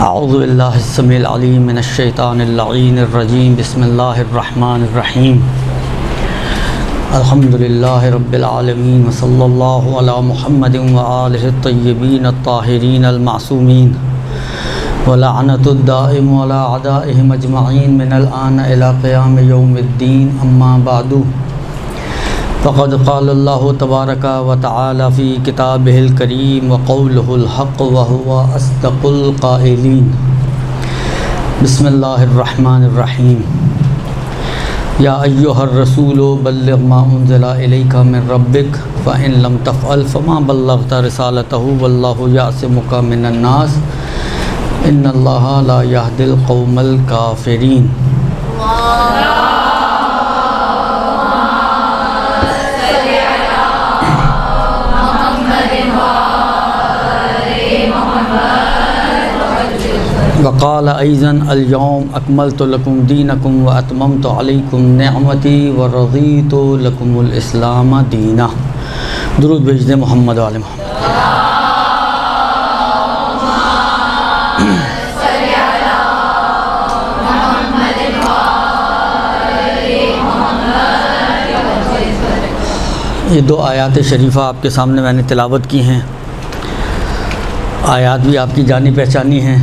اعوذ باللہ السمیع العلیم من الشیطان اللعین الرجیم بسم اللہ الرحمن الرحیم الحمدللہ رب العالمین وصلی اللہ علی محمد وآلہ الطیبین الطاہرین المعصومین ولعنت الدائم علی اعدائہم اجمعین من الآن الی قیام یوم الدین اما بعد فقد قال اللہ تبارک و تعالی فی کتابہ الکریم وقولہ الحق وہو اصدق القائلین بسم اللہ الرحمن الرحیم یا ایہا الرسول بلغ ما انزل الیک من ربک فإن لم تفعل فما بلغت رسالتہ واللہ یعصمک من الناس ان اللہ لا یہدی القوم الکافرین۔ وقال ایضا اليوم اکملت لکم دینکم واتممت علیکم نعمتی ورضیت لکم الاسلام دینا۔ درود بھیج دیں محمد و آل محمد۔ یہ دو آیات شریفہ آپ کے سامنے میں نے تلاوت کی ہیں۔ آیات بھی آپ کی جانی پہچانی ہیں،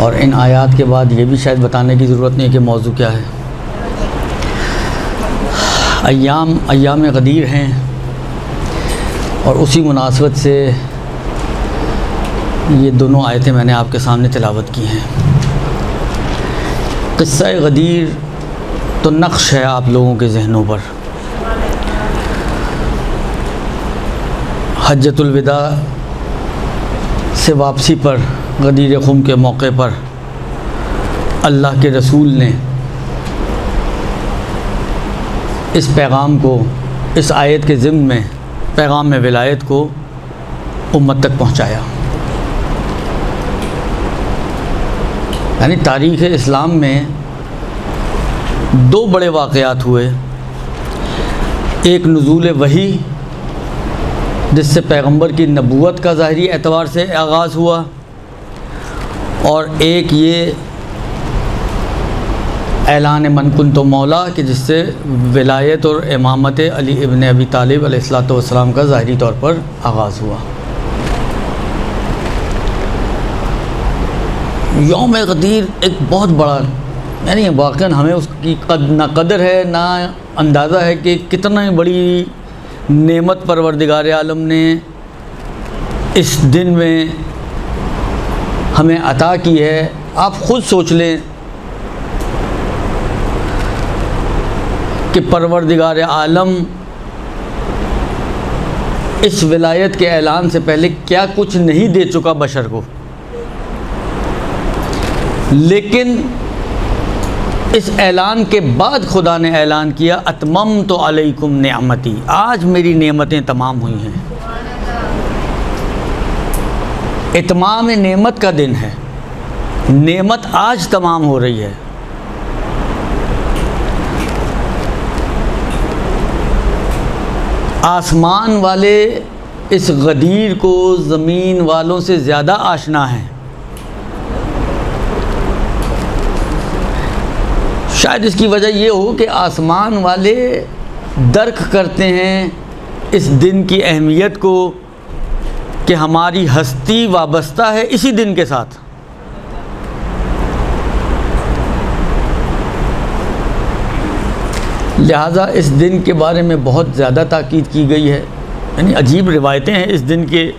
اور ان آیات کے بعد یہ بھی شاید بتانے کی ضرورت نہیں کہ موضوع کیا ہے۔ ایام غدیر ہیں، اور اسی مناسبت سے یہ دونوں آیتیں میں نے آپ کے سامنے تلاوت کی ہیں۔ قصہ غدیر تو نقش ہے آپ لوگوں کے ذہنوں پر۔ حجۃ الوداع سے واپسی پر غدیر خم کے موقع پر اللہ کے رسول نے اس پیغام کو، اس آیت کے ضمن میں پیغام ولایت کو امت تک پہنچایا۔ یعنی تاریخ اسلام میں دو بڑے واقعات ہوئے، ایک نزول وحی جس سے پیغمبر کی نبوت کا ظاہری اعتبار سے آغاز ہوا، اور ایک یہ اعلان من کنت مولا کہ جس سے ولایت اور امامت علی ابن ابی طالب علیہ الصلوۃ والسلام کا ظاہری طور پر آغاز ہوا۔ یوم غدیر ایک بہت بڑا، یعنی واقعاً ہمیں اس کی نہ قدر ہے نہ اندازہ ہے کہ کتنا بڑی نعمت پروردگار عالم نے اس دن میں ہمیں عطا کی ہے۔ آپ خود سوچ لیں کہ پروردگار عالم اس ولایت کے اعلان سے پہلے کیا کچھ نہیں دے چکا بشر کو، لیکن اس اعلان کے بعد خدا نے اعلان کیا اتممت علیکم نعمتی، آج میری نعمتیں تمام ہوئی ہیں۔ اتمام نعمت کا دن ہے، نعمت آج تمام ہو رہی ہے۔ آسمان والے اس غدیر کو زمین والوں سے زیادہ آشنا ہیں۔ شاید اس کی وجہ یہ ہو کہ آسمان والے درک کرتے ہیں اس دن کی اہمیت کو، کہ ہماری ہستی وابستہ ہے اسی دن کے ساتھ۔ لہٰذا اس دن کے بارے میں بہت زیادہ تاکید کی گئی ہے۔ یعنی عجیب روایتیں ہیں اس دن کے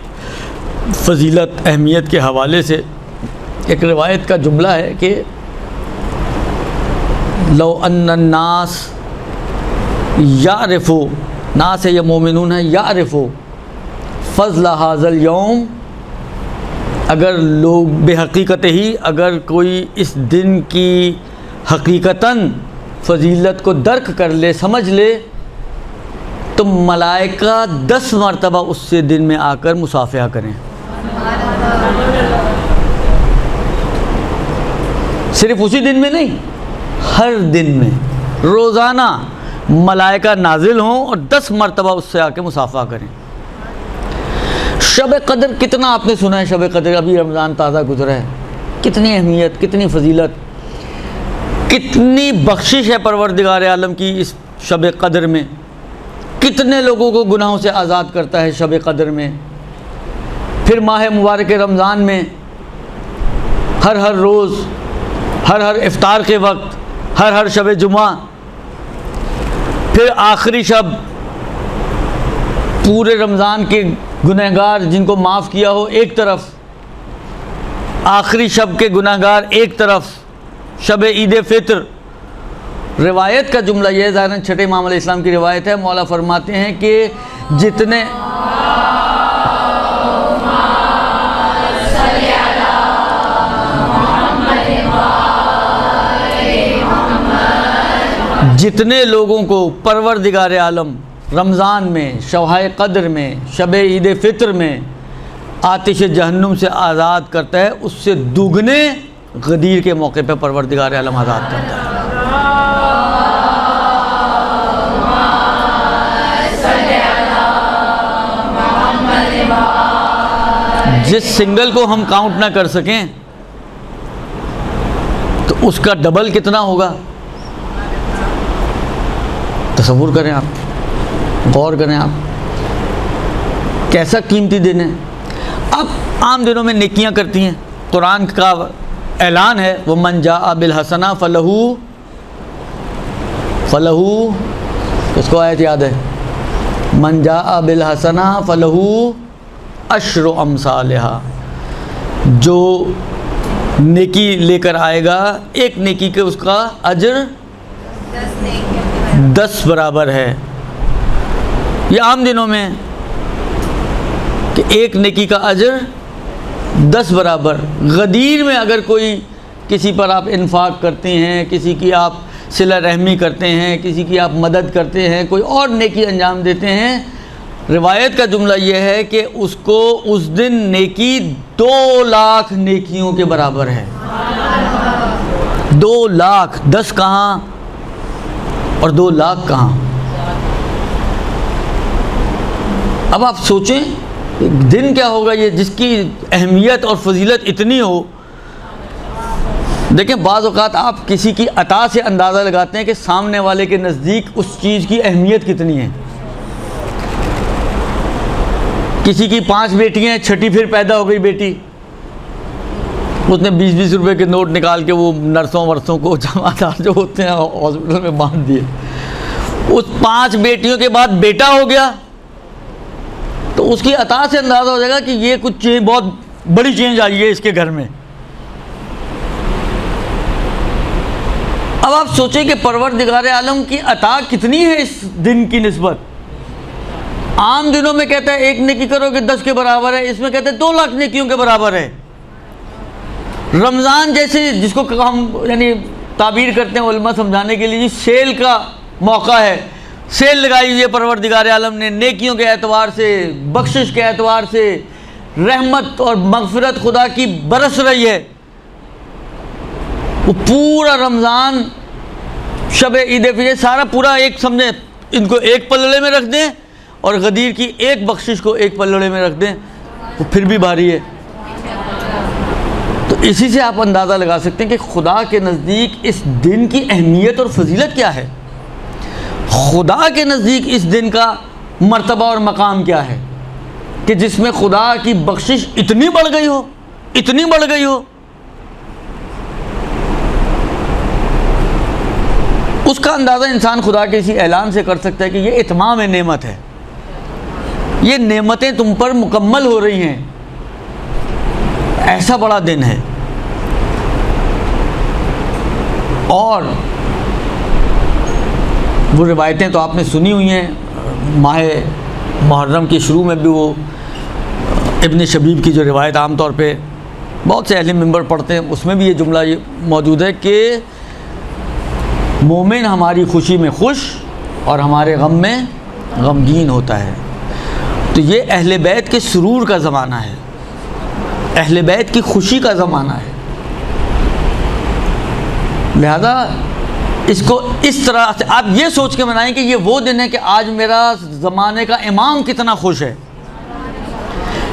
فضیلت اہمیت کے حوالے سے۔ ایک روایت کا جملہ ہے کہ لو ان الناس یعرفوا، ناس ہے یا مومنون ہے، یعرفوا فضل ھذا الیوم، اگر لوگ بے حقیقت ہی اگر کوئی اس دن کی حقیقتاً فضیلت کو درک کر لے، سمجھ لے، تو ملائکہ 10 مرتبہ اس سے دن میں آ کر مصافحہ کریں۔ صرف اسی دن میں نہیں، ہر دن میں روزانہ ملائکہ نازل ہوں اور 10 مرتبہ اس سے آ کے مصافحہ کریں۔ شب قدر کتنا آپ نے سنا ہے؟ شب قدر ابھی رمضان تازہ گزرا ہے، کتنی اہمیت، کتنی فضیلت، کتنی بخشش ہے پروردگار عالم کی اس شب قدر میں. کتنے لوگوں کو گناہوں سے آزاد کرتا ہے شب قدر میں. پھر ماہ مبارک رمضان میں ہر روز، ہر افطار کے وقت، ہر شب جمعہ، پھر آخری شب، پورے رمضان کے گنہگار جن کو معاف کیا ہو ایک طرف، آخری شب کے گنہگار ایک طرف، شب عید فطر. روایت کا جملہ یہ ہے، ظاہراً چھٹے امام علیہ السلام کی روایت ہے، مولا فرماتے ہیں کہ جتنے لوگوں کو پروردگار عالم رمضان میں، شبۂ قدر میں، شب عید فطر میں آتش جہنم سے آزاد کرتا ہے، اس سے دوگنے غدیر کے موقع پہ پروردگار عالم آزاد کرتا ہے. جس سنگل کو ہم کاؤنٹ نہ کر سکیں تو اس کا ڈبل کتنا ہوگا؟ تصور کریں آپ، غور کریں آپ، کیسا قیمتی دن ہے. اب عام دنوں میں نیکیاں کرتی ہیں، قرآن کا اعلان ہے وَمَنْ جَاءَ بِالْحَسَنَةِ فَلَهُ اس کو آیت یاد ہے، مَنْ جَاءَ بِالْحَسَنَةِ فَلَهُ عَشْرُ أَمْثَالِهَا، جو نیکی لے کر آئے گا ایک نیکی کے اس کا اجر 10 برابر ہے. یہ عام دنوں میں کہ ایک نیکی کا اجر 10 برابر. غدیر میں اگر کوئی کسی پر آپ انفاق کرتے ہیں، کسی کی آپ صلہ رحمی کرتے ہیں، کسی کی آپ مدد کرتے ہیں، کوئی اور نیکی انجام دیتے ہیں، روایت کا جملہ یہ ہے کہ اس کو اس دن نیکی 2 لاکھ نیکیوں کے برابر ہے. 2 لاکھ، 10 کہاں اور 2 لاکھ کہاں. اب آپ سوچیں دن کیا ہوگا یہ جس کی اہمیت اور فضیلت اتنی ہو. دیکھیں بعض اوقات آپ کسی کی عطا سے اندازہ لگاتے ہیں کہ سامنے والے کے نزدیک اس چیز کی اہمیت کتنی ہے. کسی کی 5 بیٹیاں ہیں، چھٹی پھر پیدا ہو گئی بیٹی، اس نے 20-20 روپے کے نوٹ نکال کے وہ نرسوں ورسوں کو، جماعتدار جو ہوتے ہیں ہاسپٹل میں باندھ دیے. اس 5 بیٹیوں کے بعد بیٹا ہو گیا تو اس کی عطا سے اندازہ ہو جائے گا کہ یہ کچھ بہت بڑی چینج آئی ہے اس کے گھر میں. اب آپ سوچیں کہ پروردگار عالم کی عطا کتنی ہے اس دن کی نسبت. عام دنوں میں کہتا ہے ایک نیکی کرو کہ 10 کے برابر ہے، اس میں کہتے ہیں 2 لاکھ نیکیوں کے برابر ہے. رمضان جیسے جس کو ہم یعنی تعبیر کرتے ہیں علماء سمجھانے کے لیے سیل کا موقع ہے، سیل لگائی ہوئی ہے پروردگار عالم نے، نیکیوں کے اعتبار سے، بخشش کے اعتبار سے، رحمت اور مغفرت خدا کی برس رہی ہے. وہ پورا رمضان، شب عید فطر، سارا پورا ایک سمجھیں، ان کو ایک پلڑے میں رکھ دیں اور غدیر کی ایک بخشش کو ایک پلڑے میں رکھ دیں، وہ پھر بھی بھاری ہے. تو اسی سے آپ اندازہ لگا سکتے ہیں کہ خدا کے نزدیک اس دن کی اہمیت اور فضیلت کیا ہے. خدا کے نزدیک اس دن کا مرتبہ اور مقام کیا ہے کہ جس میں خدا کی بخشش اتنی بڑھ گئی ہو، اتنی بڑھ گئی ہو. اس کا اندازہ انسان خدا کے اسی اعلان سے کر سکتا ہے کہ یہ اتمام نعمت ہے، یہ نعمتیں تم پر مکمل ہو رہی ہیں. ایسا بڑا دن ہے. اور وہ روایتیں تو آپ نے سنی ہوئی ہیں، ماہ محرم کے شروع میں بھی وہ ابن شبیب کی جو روایت عام طور پہ بہت سے اہل منبر پڑھتے ہیں، اس میں بھی یہ جملہ موجود ہے کہ مومن ہماری خوشی میں خوش اور ہمارے غم میں غمگین ہوتا ہے. تو یہ اہل بیت کے سرور کا زمانہ ہے، اہل بیت کی خوشی کا زمانہ ہے. لہذا اس کو اس طرح سے آپ یہ سوچ کے منائیں کہ یہ وہ دن ہے کہ آج میرا زمانے کا امام کتنا خوش ہے.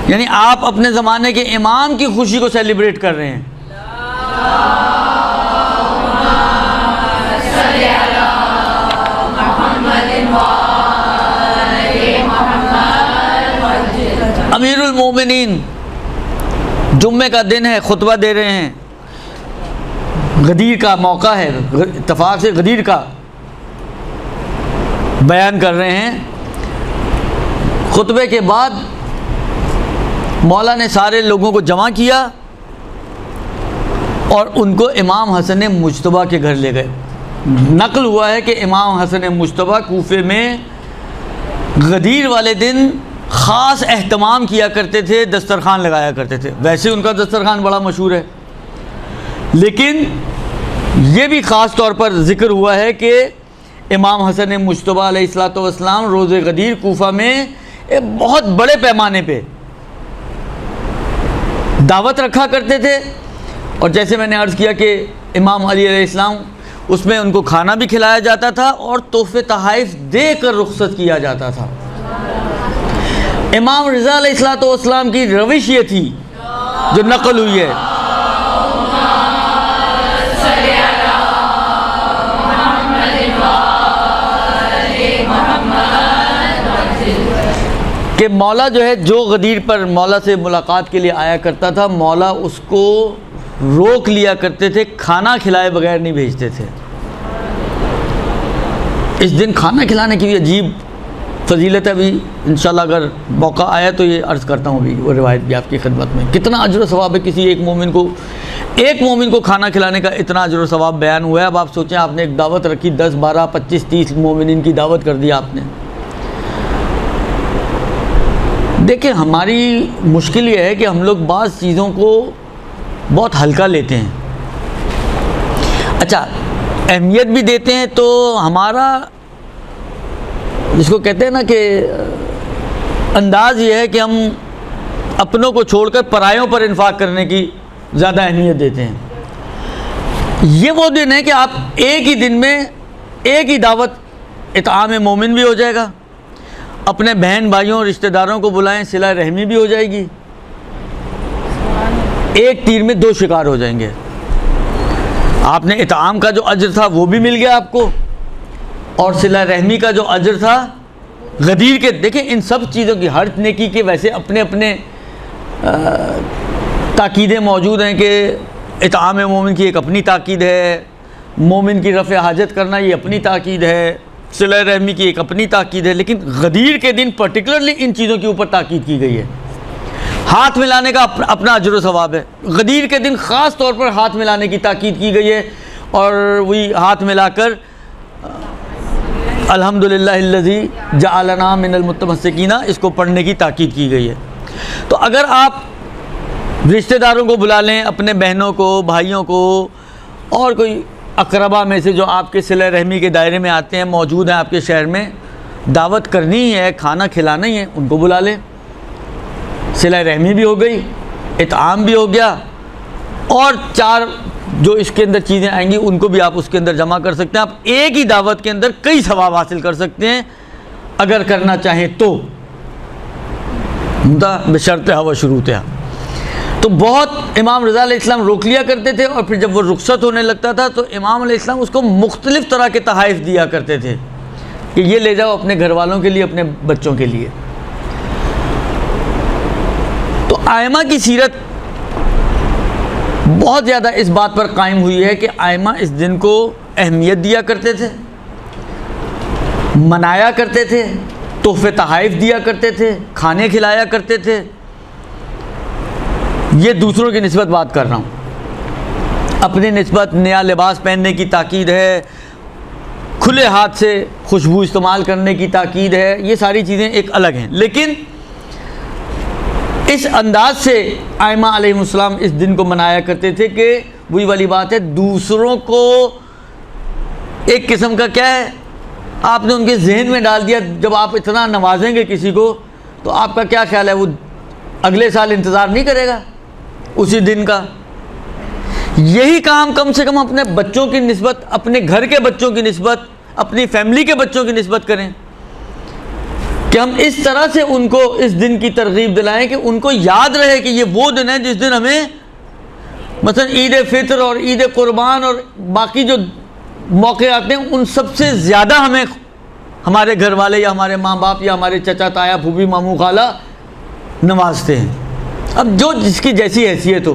یعنی آپ اپنے زمانے کے امام کی خوشی کو سیلیبریٹ کر رہے ہیں. امیر المومنین جمعے کا دن ہے، خطبہ دے رہے ہیں، غدیر کا موقع ہے، اتفاق سے غدیر کا بیان کر رہے ہیں. خطبے کے بعد مولا نے سارے لوگوں کو جمع کیا اور ان کو امام حسن مجتبیٰ کے گھر لے گئے. نقل ہوا ہے کہ امام حسن مجتبیٰ کوفے میں غدیر والے دن خاص اہتمام کیا کرتے تھے، دسترخوان لگایا کرتے تھے. ویسے ان کا دسترخوان بڑا مشہور ہے، لیکن یہ بھی خاص طور پر ذکر ہوا ہے کہ امام حسن مجتبیٰ علیہ الصلوۃ والسلام روز غدیر کوفہ میں ایک بہت بڑے پیمانے پہ دعوت رکھا کرتے تھے. اور جیسے میں نے عرض کیا کہ امام علی علیہ السلام اس میں ان کو کھانا بھی کھلایا جاتا تھا اور تحفے تحائف دے کر رخصت کیا جاتا تھا. امام رضا علیہ الصلوۃ والسلام کی روش یہ تھی جو نقل ہوئی ہے. کہ مولا جو ہے جو غدیر پر مولا سے ملاقات کے لیے آیا کرتا تھا، مولا اس کو روک لیا کرتے تھے، کھانا کھلائے بغیر نہیں بھیجتے تھے. اس دن کھانا کھلانے کی بھی عجیب فضیلت ہے. ابھی انشاءاللہ اگر موقع آیا تو یہ عرض کرتا ہوں ابھی وہ روایت بھی آپ کی خدمت میں. کتنا اجر و ثواب ہے کسی ایک مومن کو کھانا کھلانے کا اتنا اجر و ثواب بیان ہوا ہے. اب آپ سوچیں آپ نے ایک دعوت رکھی، 10 12 25 30 مومنین کی دعوت کر دی آپ نے. دیکھیں ہماری مشکل یہ ہے کہ ہم لوگ بعض چیزوں کو بہت ہلکا لیتے ہیں. اچھا اہمیت بھی دیتے ہیں تو ہمارا جس کو کہتے ہیں نا کہ انداز یہ ہے کہ ہم اپنوں کو چھوڑ کر پرایوں پر انفاق کرنے کی زیادہ اہمیت دیتے ہیں. یہ وہ دن ہے کہ آپ ایک ہی دن میں ایک ہی دعوت اطعام مومن بھی ہو جائے گا، اپنے بہن بھائیوں رشتہ داروں کو بلائیں، صلہ رحمی بھی ہو جائے گی. ایک تیر میں 2 شکار ہو جائیں گے. آپ نے اطعام کا جو اجر تھا وہ بھی مل گیا آپ کو، اور صلہ رحمی کا جو اجر تھا غدیر کے. دیکھیں ان سب چیزوں کی ہر نیکی کے ویسے اپنے اپنے تاکیدیں موجود ہیں کہ اطعام مومن کی ایک اپنی تاکید ہے، مومن کی رفع حاجت کرنا یہ اپنی تاکید ہے، صلہ رحمی کی ایک اپنی تاکید ہے. لیکن غدیر کے دن پرٹیکولرلی ان چیزوں کے اوپر تاکید کی گئی ہے. ہاتھ ملانے کا اپنا اجر و ثواب ہے. غدیر کے دن خاص طور پر ہاتھ ملانے کی تاکید کی گئی ہے، اور وہی ہاتھ ملا کر الحمدللہ الذی جعلنا من المتمسکین اس کو پڑھنے کی تاکید کی گئی ہے. تو اگر آپ رشتہ داروں کو بلا لیں، اپنے بہنوں کو، بھائیوں کو، اور کوئی اقربا میں سے جو آپ کے صلہ رحمی کے دائرے میں آتے ہیں، موجود ہیں آپ کے شہر میں، دعوت کرنی ہی ہے، کھانا کھلانا ہی ہے، ان کو بلا لیں. صلہ رحمی بھی ہو گئی، اطعام بھی ہو گیا، اور 4 جو اس کے اندر چیزیں آئیں گی ان کو بھی آپ اس کے اندر جمع کر سکتے ہیں. آپ ایک ہی دعوت کے اندر کئی ثواب حاصل کر سکتے ہیں اگر کرنا چاہیں تو، بشرطہ و شروطہ. تو بہت امام رضا علیہ السلام روک لیا کرتے تھے، اور پھر جب وہ رخصت ہونے لگتا تھا تو امام علیہ السلام اس کو مختلف طرح کے تحائف دیا کرتے تھے کہ یہ لے جاؤ اپنے گھر والوں کے لیے، اپنے بچوں کے لیے. تو ائمہ کی سیرت بہت زیادہ اس بات پر قائم ہوئی ہے کہ ائمہ اس دن کو اہمیت دیا کرتے تھے، منایا کرتے تھے، تحفے تحائف دیا کرتے تھے، کھانے کھلایا کرتے تھے. یہ دوسروں کی نسبت بات کر رہا ہوں. اپنی نسبت نیا لباس پہننے کی تاکید ہے، کھلے ہاتھ سے خوشبو استعمال کرنے کی تاکید ہے، یہ ساری چیزیں ایک الگ ہیں. لیکن اس انداز سے ائمہ علیہ السلام اس دن کو منایا کرتے تھے کہ وہی والی بات ہے، دوسروں کو ایک قسم کا کیا ہے، آپ نے ان کے ذہن میں ڈال دیا. جب آپ اتنا نوازیں گے کسی کو تو آپ کا کیا خیال ہے وہ اگلے سال انتظار نہیں کرے گا اسی دن کا. یہی کام کم سے کم اپنے بچوں کی نسبت، اپنے گھر کے بچوں کی نسبت، اپنی فیملی کے بچوں کی نسبت کریں. کہ ہم اس طرح سے ان کو اس دن کی ترغیب دلائیں کہ ان کو یاد رہے کہ یہ وہ دن ہے جس دن ہمیں مثلا عید فطر اور عید قربان اور باقی جو موقع آتے ہیں ان سب سے زیادہ ہمیں ہمارے گھر والے یا ہمارے ماں باپ یا ہمارے چچا تایا پھوپھی ماموں خالہ نوازتے ہیں. اب جو جس کی جیسی حیثیت ہو.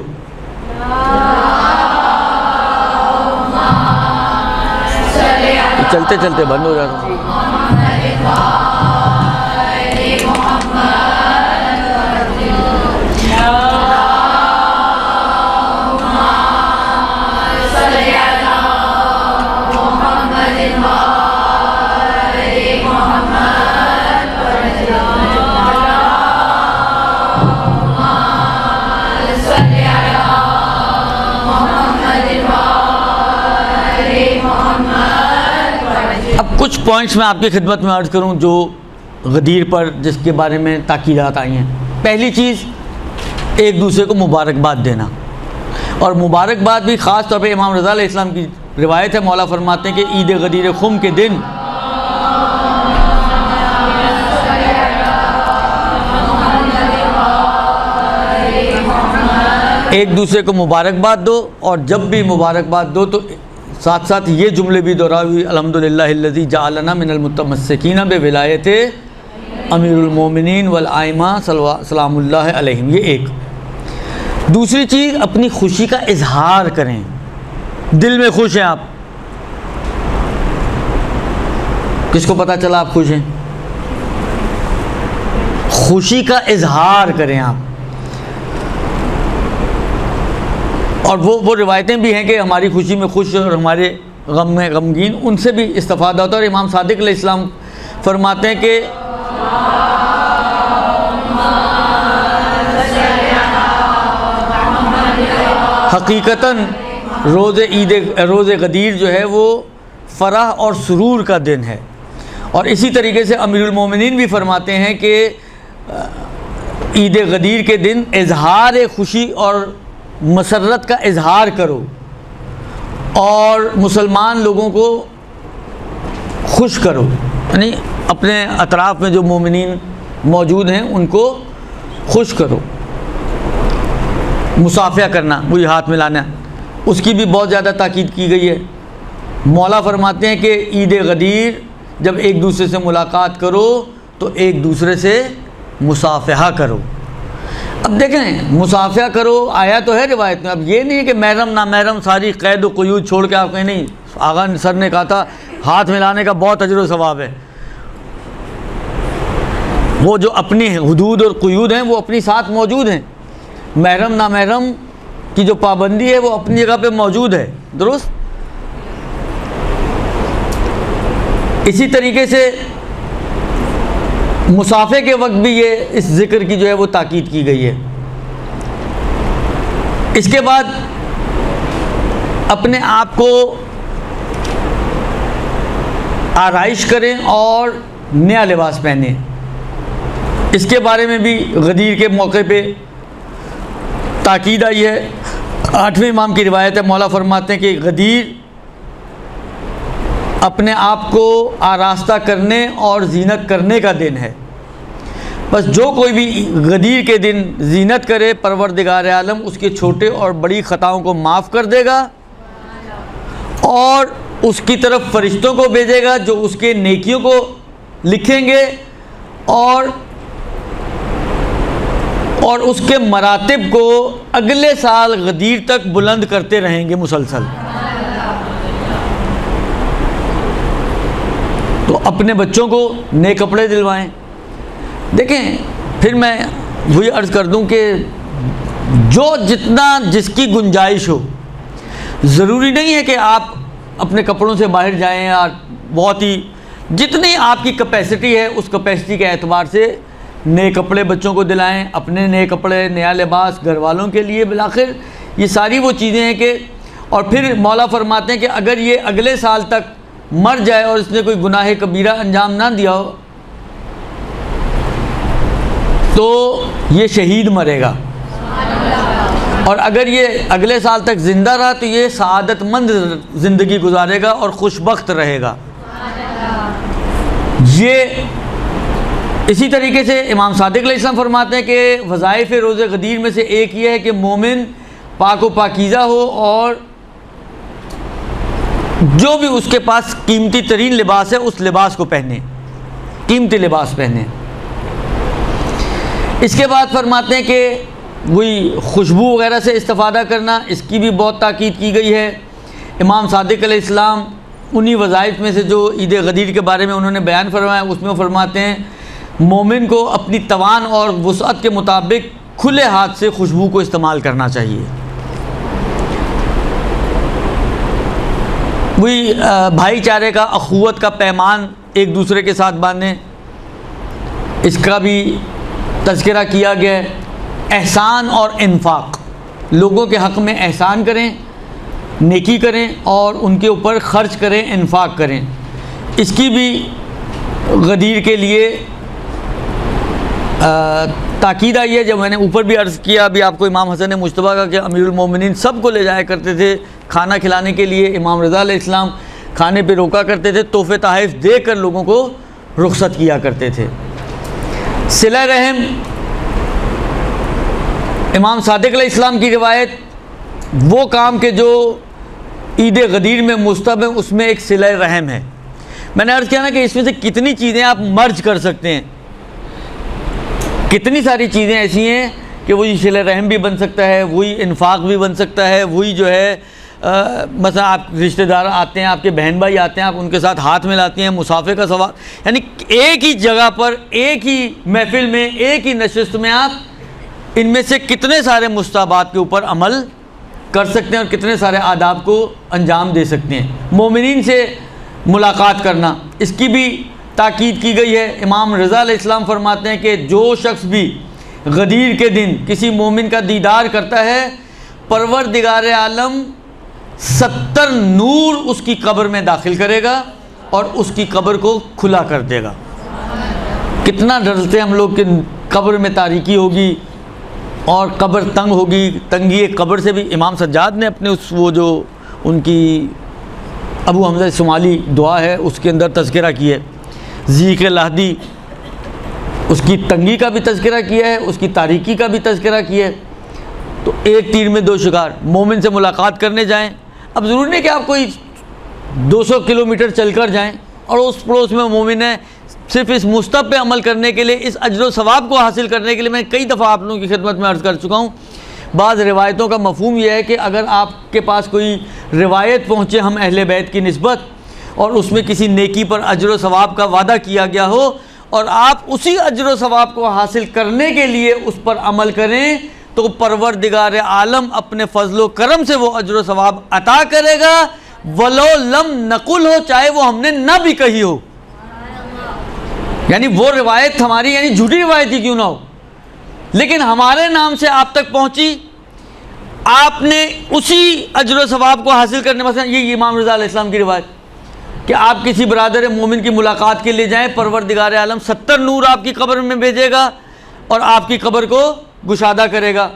چلتے چلتے بند ہو جاتا. کچھ پوائنٹس میں آپ کی خدمت میں عرض کروں جو غدیر پر جس کے بارے میں تاکیدات آئی ہیں. پہلی چیز ایک دوسرے کو مبارکباد دینا, اور مبارکباد بھی خاص طور پہ امام رضا علیہ السلام کی روایت ہے. مولا فرماتے ہیں کہ عید غدیر خم کے دن ایک دوسرے کو مبارکباد دو, اور جب بھی مبارکباد دو تو ساتھ ساتھ یہ جملے بھی دہراوی الحمدللہ الذی جعلنا من المتمسکین بولایت امیر المومنین والائمہ سلام اللہ علیہم. یہ ایک. دوسری چیز اپنی خوشی کا اظہار کریں. دل میں خوش ہیں آپ, کس کو پتہ چلا آپ خوش ہیں؟ خوشی کا اظہار کریں آپ. اور وہ روایتیں بھی ہیں کہ ہماری خوشی میں خوش اور ہمارے غم میں غمگین, ان سے بھی استفادہ ہوتا ہے. اور امام صادق علیہ السلام فرماتے ہیں کہ حقیقتاً روز غدیر جو ہے وہ فرح اور سرور کا دن ہے. اور اسی طریقے سے امیر المومنین بھی فرماتے ہیں کہ عید غدیر کے دن اظہار خوشی اور مسرت کا اظہار کرو, اور مسلمان لوگوں کو خوش کرو, یعنی اپنے اطراف میں جو مومنین موجود ہیں ان کو خوش کرو. مصافحہ کرنا, وہی ہاتھ ملانا, اس کی بھی بہت زیادہ تاکید کی گئی ہے. مولا فرماتے ہیں کہ عید غدیر جب ایک دوسرے سے ملاقات کرو تو ایک دوسرے سے مصافحہ کرو. اب دیکھیں مصافحہ کرو آیا تو ہے روایت میں. اب یہ نہیں کہ محرم نامحرم ساری قید و قیود چھوڑ کے آپ کہیں نہیں. آغا سر نے کہا تھا ہاتھ ملانے کا بہت اجر و ثواب ہے. وہ جو اپنی حدود اور قیود ہیں وہ اپنی ساتھ موجود ہیں. محرم نامحرم کی جو پابندی ہے وہ اپنی جگہ پہ موجود ہے, درست. اسی طریقے سے مصافحے کے وقت بھی یہ اس ذکر کی جو ہے وہ تاکید کی گئی ہے. اس کے بعد اپنے آپ کو آرائش کریں اور نیا لباس پہنیں. اس کے بارے میں بھی غدیر کے موقع پہ تاکید آئی ہے. 8ویں امام کی روایت ہے, مولا فرماتے ہیں کہ غدیر اپنے آپ کو آراستہ کرنے اور زینت کرنے کا دن ہے. بس جو کوئی بھی غدیر کے دن زینت کرے پروردگار عالم اس کے چھوٹے اور بڑی خطاؤں کو معاف کر دے گا, اور اس کی طرف فرشتوں کو بھیجے گا جو اس کے نیکیوں کو لکھیں گے, اور اس کے مراتب کو اگلے سال غدیر تک بلند کرتے رہیں گے مسلسل. تو اپنے بچوں کو نئے کپڑے دلوائیں. دیکھیں پھر میں وہی عرض کر دوں کہ جو جتنا جس کی گنجائش ہو, ضروری نہیں ہے کہ آپ اپنے کپڑوں سے باہر جائیں, اور بہت ہی جتنی آپ کی کیپیسٹی ہے اس کیپیسٹی کے اعتبار سے نئے کپڑے بچوں کو دلائیں, اپنے نئے کپڑے, نیا لباس گھر والوں کے لیے. بالآخر یہ ساری وہ چیزیں ہیں کہ, اور پھر مولا فرماتے ہیں کہ اگر یہ اگلے سال تک مر جائے اور اس نے کوئی گناہ کبیرہ انجام نہ دیا ہو تو یہ شہید مرے گا, اور اگر یہ اگلے سال تک زندہ رہا تو یہ سعادت مند زندگی گزارے گا اور خوش بخت رہے گا. یہ اسی طریقے سے امام صادق علیہ السلام فرماتے ہیں کہ وظائف روزہ غدیر میں سے ایک یہ ہے کہ مومن پاک و پاکیزہ ہو اور جو بھی اس کے پاس قیمتی ترین لباس ہے اس لباس کو پہنے، قیمتی لباس پہنے۔ اس کے بعد فرماتے ہیں کہ وہی خوشبو وغیرہ سے استفادہ کرنا، اس کی بھی بہت تاکید کی گئی ہے۔ امام صادق علیہ السلام انہی وظائف میں سے جو عید غدیر کے بارے میں انہوں نے بیان فرمایا، اس میں وہ فرماتے ہیں مومن کو اپنی توان اور وسعت کے مطابق کھلے ہاتھ سے خوشبو کو استعمال کرنا چاہیے۔ وہی بھائی چارے کا، اخوت کا پیمان ایک دوسرے کے ساتھ باندھیں، اس کا بھی تذکرہ کیا گیا ہے۔ احسان اور انفاق، لوگوں کے حق میں احسان کریں، نیکی کریں اور ان کے اوپر خرچ کریں، انفاق کریں، اس کی بھی غدیر کے لیے تاکید آئی ہے۔ جب میں نے اوپر بھی عرض کیا ابھی آپ کو، امام حسن مجتبیٰ کا کہ امیر المومنین سب کو لے جایا کرتے تھے کھانا کھلانے کے لیے، امام رضا علیہ السلام کھانے پہ روکا کرتے تھے، تحفے تحائف دے کر لوگوں کو رخصت کیا کرتے تھے۔ صلہ رحم، امام صادق علیہ السلام کی روایت، وہ کام کہ جو عید غدیر میں مستحب ہے اس میں ایک صلہ رحم ہے۔ میں نے عرض کیا نا کہ اس میں سے کتنی چیزیں آپ مرج کر سکتے ہیں، کتنی ساری چیزیں ایسی ہیں کہ وہی صلہ رحم بھی بن سکتا ہے، وہی انفاق بھی بن سکتا ہے، وہی جو ہے مثلا آپ رشتہ دار آتے ہیں، آپ کے بہن بھائی آتے ہیں، آپ ان کے ساتھ ہاتھ ملاتے ہیں، مسافے کا ثواب، یعنی ایک ہی جگہ پر، ایک ہی محفل میں، ایک ہی نشست میں آپ ان میں سے کتنے سارے مستحبات کے اوپر عمل کر سکتے ہیں اور کتنے سارے آداب کو انجام دے سکتے ہیں۔ مومنین سے ملاقات کرنا، اس کی بھی تاکید کی گئی ہے۔ امام رضا علیہ السلام فرماتے ہیں کہ جو شخص بھی غدیر کے دن کسی مومن کا دیدار کرتا ہے، پروردگار عالم 70 نور اس کی قبر میں داخل کرے گا اور اس کی قبر کو کھلا کر دے گا۔ کتنا ڈرتے ہیں ہم لوگ کہ قبر میں تاریکی ہوگی اور قبر تنگ ہوگی۔ تنگی قبر سے بھی امام سجاد نے اپنے اس وہ جو ان کی ابو حمزہ شمالی دعا ہے اس کے اندر تذکرہ کیا ہے، ضیق لحدی، اس کی تنگی کا بھی تذکرہ کیا ہے، اس کی تاریکی کا بھی تذکرہ کیا ہے۔ تو ایک تیر میں دو شکار، مومن سے ملاقات کرنے جائیں۔ اب ضروری نہیں کہ آپ کوئی 200 کلومیٹر چل کر جائیں اور اس پڑوس میں مومن ہے، صرف اس مستحب پہ عمل کرنے کے لیے، اس اجر و ثواب کو حاصل کرنے کے لیے میں کئی دفعہ آپ لوگوں کی خدمت میں عرض کر چکا ہوں۔ بعض روایتوں کا مفہوم یہ ہے کہ اگر آپ کے پاس کوئی روایت پہنچے ہم اہل بیت کی نسبت اور اس میں کسی نیکی پر اجر و ثواب کا وعدہ کیا گیا ہو اور آپ اسی اجر و ثواب کو حاصل کرنے کے لیے اس پر عمل کریں، تو پروردگار عالم اپنے فضل و کرم سے وہ اجر و ثواب عطا کرے گا، ولو لم نقل ہو، چاہے وہ ہم نے نہ بھی کہی ہو۔ یعنی وہ روایت ہماری، یعنی جھوٹی روایت ہی کیوں نہ ہو، لیکن ہمارے نام سے آپ تک پہنچی، آپ نے اسی اجر و ثواب کو حاصل کرنے، مثلا یہ امام رضا علیہ السلام کی روایت کہ آپ کسی برادر مومن کی ملاقات کے لیے جائیں، پروردگار عالم 70 نور آپ کی قبر میں بھیجے گا اور آپ کی قبر کو گشادہ کرے گا۔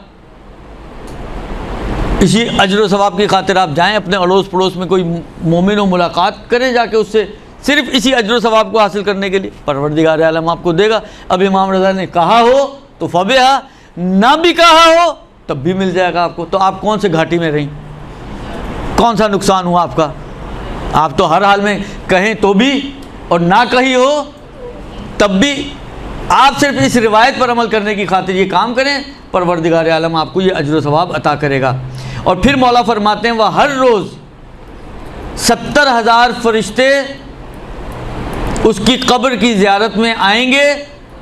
اسی اجر و ثواب کی خاطر آپ جائیں، اپنے اڑوس پڑوس میں کوئی مومن و ملاقات کریں جا کے اس سے، صرف اسی اجر و ثواب کو حاصل کرنے کے لیے، پروردگار عالم آپ کو دے گا۔ اب امام رضا نے کہا ہو تو فبہا، نہ بھی کہا ہو تب بھی مل جائے گا آپ کو۔ تو آپ کون سے گھاٹی میں رہیں، کون سا نقصان ہوا آپ کا؟ آپ تو ہر حال میں کہیں تو بھی اور نہ کہی ہو تب بھی، آپ صرف اس روایت پر عمل کرنے کی خاطر یہ کام کریں، پروردگار عالم آپ کو یہ اجر و ثواب عطا کرے گا۔ اور پھر مولا فرماتے ہیں وہ ہر روز 70,000 فرشتے اس کی قبر کی زیارت میں آئیں گے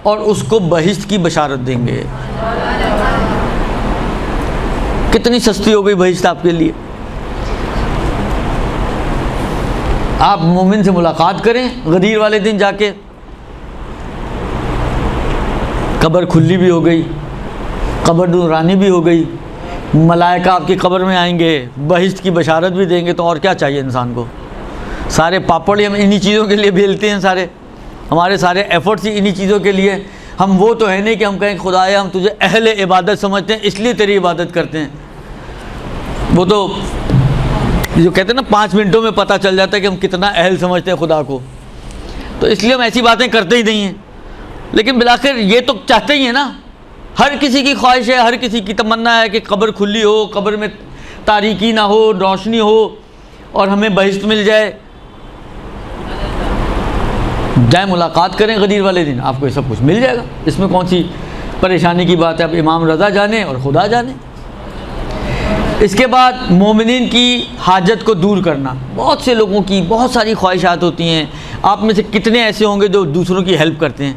اور اس کو بہشت کی بشارت دیں گے۔ کتنی سستی ہو گئی بہشت آپ کے لیے۔ آپ مومن سے ملاقات کریں غدیر والے دن جا کے، قبر کھلی بھی ہو گئی، قبر نورانی بھی ہو گئی، ملائکہ آپ کی قبر میں آئیں گے، بہشت کی بشارت بھی دیں گے، تو اور کیا چاہیے انسان کو؟ سارے پاپڑ ہم انہی چیزوں کے لیے بیلتے ہیں، سارے ہمارے سارے ایفرٹس ہی انہی چیزوں کے لیے۔ ہم وہ تو ہے نہیں کہ ہم کہیں خدایا ہم تجھے اہل عبادت سمجھتے ہیں اس لیے تیری عبادت کرتے ہیں۔ وہ تو جو کہتے ہیں نا 5 منٹوں میں پتہ چل جاتا ہے کہ ہم کتنا اہل سمجھتے ہیں خدا کو، تو اس لیے ہم ایسی باتیں کرتے ہی نہیں ہیں۔ لیکن بالآخر یہ تو چاہتے ہی ہیں نا، ہر کسی کی خواہش ہے، ہر کسی کی تمنا ہے کہ قبر کھلی ہو، قبر میں تاریکی نہ ہو، روشنی ہو اور ہمیں بہشت مل جائے۔ جائیں ملاقات کریں غدیر والے دن، آپ کو یہ سب کچھ مل جائے گا، اس میں کون سی پریشانی کی بات ہے؟ اب امام رضا جانے اور خدا جانے۔ اس کے بعد مومنین کی حاجت کو دور کرنا۔ بہت سے لوگوں کی بہت ساری خواہشات ہوتی ہیں، آپ میں سے کتنے ایسے ہوں گے جو دوسروں کی ہیلپ کرتے ہیں؟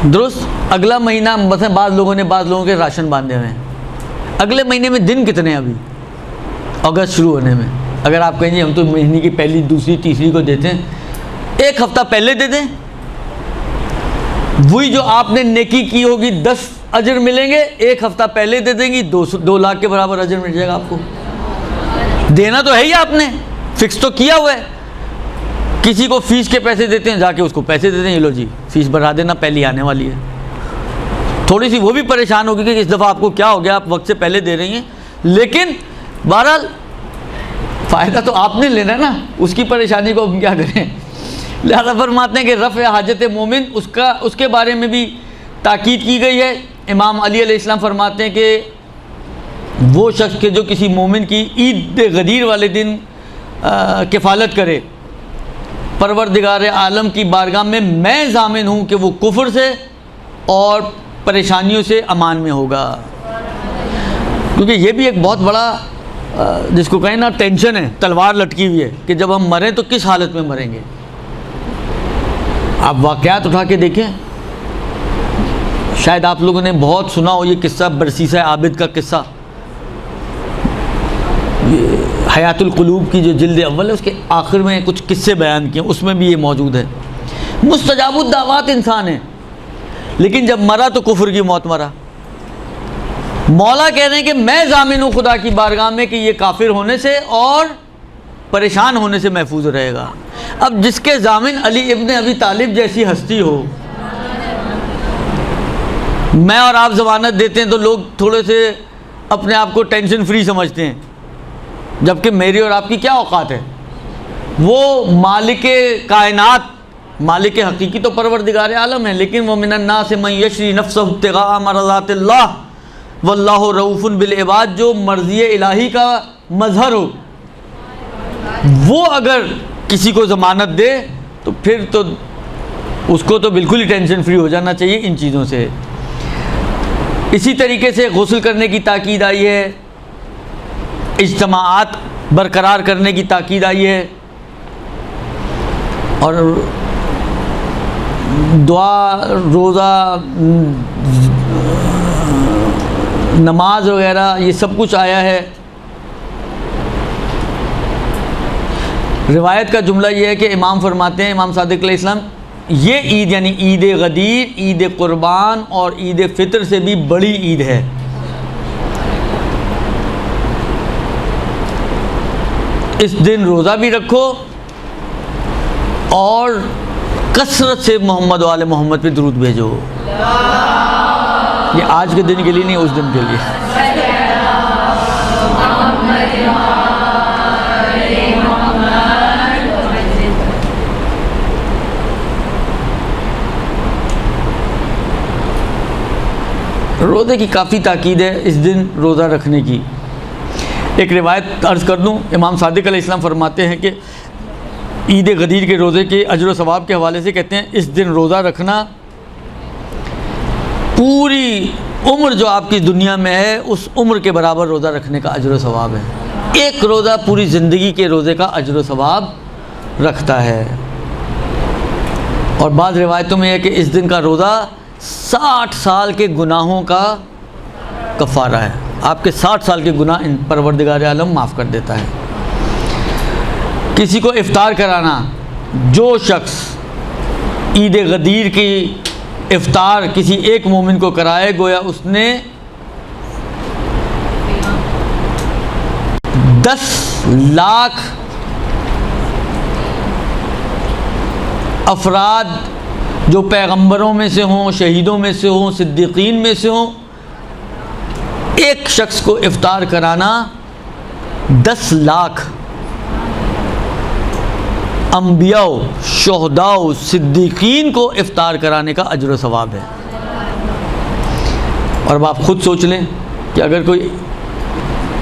درست، اگلا مہینہ مثلا بعض لوگوں کے راشن باندھے ہوئے ہیں، اگلے مہینے میں دن کتنے ہیں؟ ابھی اگست شروع ہونے میں، اگر آپ کہیں گے ہم تو مہینے کی پہلی، دوسری، تیسری کو دیتے ہیں، ایک ہفتہ پہلے دے دیں، وہی جو آپ نے نیکی کی ہوگی 10 اجر ملیں گے، ایک ہفتہ پہلے دے دیں گی 2 لاکھ کے برابر اجر مل جائے گا آپ کو۔ دینا تو ہے ہی، آپ نے فکس تو کیا ہوا ہے۔ کسی کو فیس کے پیسے دیتے ہیں، جا کے اس کو پیسے دیتے ہیں، یہ لو جی فیس بڑھا دینا، پہلی آنے والی ہے۔ تھوڑی سی وہ بھی پریشان ہوگی کہ اس دفعہ آپ کو کیا ہو گیا، آپ وقت سے پہلے دے رہی ہیں، لیکن بہرحال فائدہ تو آپ نے لینا ہے نا، اس کی پریشانی کو ہم کیا کریں۔ لہذا فرماتے ہیں کہ رفع حاجت مومن، اس کے بارے میں بھی تاکید کی گئی ہے۔ امام علی علیہ السلام فرماتے ہیں کہ وہ شخص کہ جو کسی مومن کی عید غدیر والے دن کفالت کرے، پروردگار عالم کی بارگاہ میں ضامن ہوں کہ وہ کفر سے اور پریشانیوں سے امان میں ہوگا۔ کیونکہ یہ بھی ایک بہت بڑا جس کو کہیں نا ٹینشن ہے، تلوار لٹکی ہوئی ہے کہ جب ہم مریں تو کس حالت میں مریں گے۔ آپ واقعات اٹھا کے دیکھیں، شاید آپ لوگوں نے بہت سنا ہو یہ قصہ، برسیسہ عابد کا قصہ، حیات القلوب کی جو جلد اول ہے اس کے آخر میں کچھ قصے بیان کیے، اس میں بھی یہ موجود ہے۔ مستجاب الدعوات انسان ہے، لیکن جب مرا تو کفر کی موت مرا۔ مولا کہہ رہے ہیں کہ میں ضامن ہوں خدا کی بارگاہ میں کہ یہ کافر ہونے سے اور پریشان ہونے سے محفوظ رہے گا۔ اب جس کے ضامن علی ابن ابی طالب جیسی ہستی ہو، میں اور آپ ضمانت دیتے ہیں تو لوگ تھوڑے سے اپنے آپ کو ٹینشن فری سمجھتے ہیں، جبکہ میری اور آپ کی کیا اوقات ہے؟ وہ مالک کائنات، مالک حقیقی تو پروردگار عالم ہے، لیکن وہ من الناس من یشری نفسہ ابتغاء مرضات اللہ واللہ رؤوف بالعباد، جو مرضی الہی کا مظہر ہو، وہ اگر کسی کو ضمانت دے تو پھر تو اس کو تو بالکل ہی ٹینشن فری ہو جانا چاہیے ان چیزوں سے۔ اسی طریقے سے غسل کرنے کی تاکید آئی ہے، اجتماعات برقرار کرنے کی تاکید آئی ہے، اور دعا، روزہ، نماز وغیرہ یہ سب کچھ آیا ہے۔ روایت کا جملہ یہ ہے کہ امام فرماتے ہیں، امام صادق علیہ السلام، یہ عید یعنی عید غدیر، عید قربان اور عید فطر سے بھی بڑی عید ہے۔ اس دن روزہ بھی رکھو اور کثرت سے محمد و آل محمد پہ درود بھیجو۔ یہ آج کے دن کے لیے نہیں، اس دن کے لیے۔ روزے کی کافی تاکید ہے اس دن روزہ رکھنے کی۔ ایک روایت عرض کر دوں، امام صادق علیہ السلام فرماتے ہیں کہ عید غدیر کے روزے کے اجر و ثواب کے حوالے سے کہتے ہیں، اس دن روزہ رکھنا پوری عمر جو آپ کی دنیا میں ہے اس عمر کے برابر روزہ رکھنے کا اجر و ثواب ہے۔ ایک روزہ پوری زندگی کے روزے کا اجر و ثواب رکھتا ہے۔ اور بعض روایتوں میں ہے کہ اس دن کا روزہ 60 سال کے گناہوں کا کفارہ ہے، آپ کے 60 سال کے گناہ پروردگار عالم معاف کر دیتا ہے۔ کسی کو افطار کرانا، جو شخص عید غدیر کی افطار کسی ایک مومن کو کرائے، گویا اس نے 10 لاکھ افراد جو پیغمبروں میں سے ہوں، شہیدوں میں سے ہوں، صدیقین میں سے ہوں، ایک شخص کو افطار کرانا 10 لاکھ انبیاء، شہداء، صدیقین کو افطار کرانے کا اجر و ثواب ہے۔ اور اب آپ خود سوچ لیں کہ اگر کوئی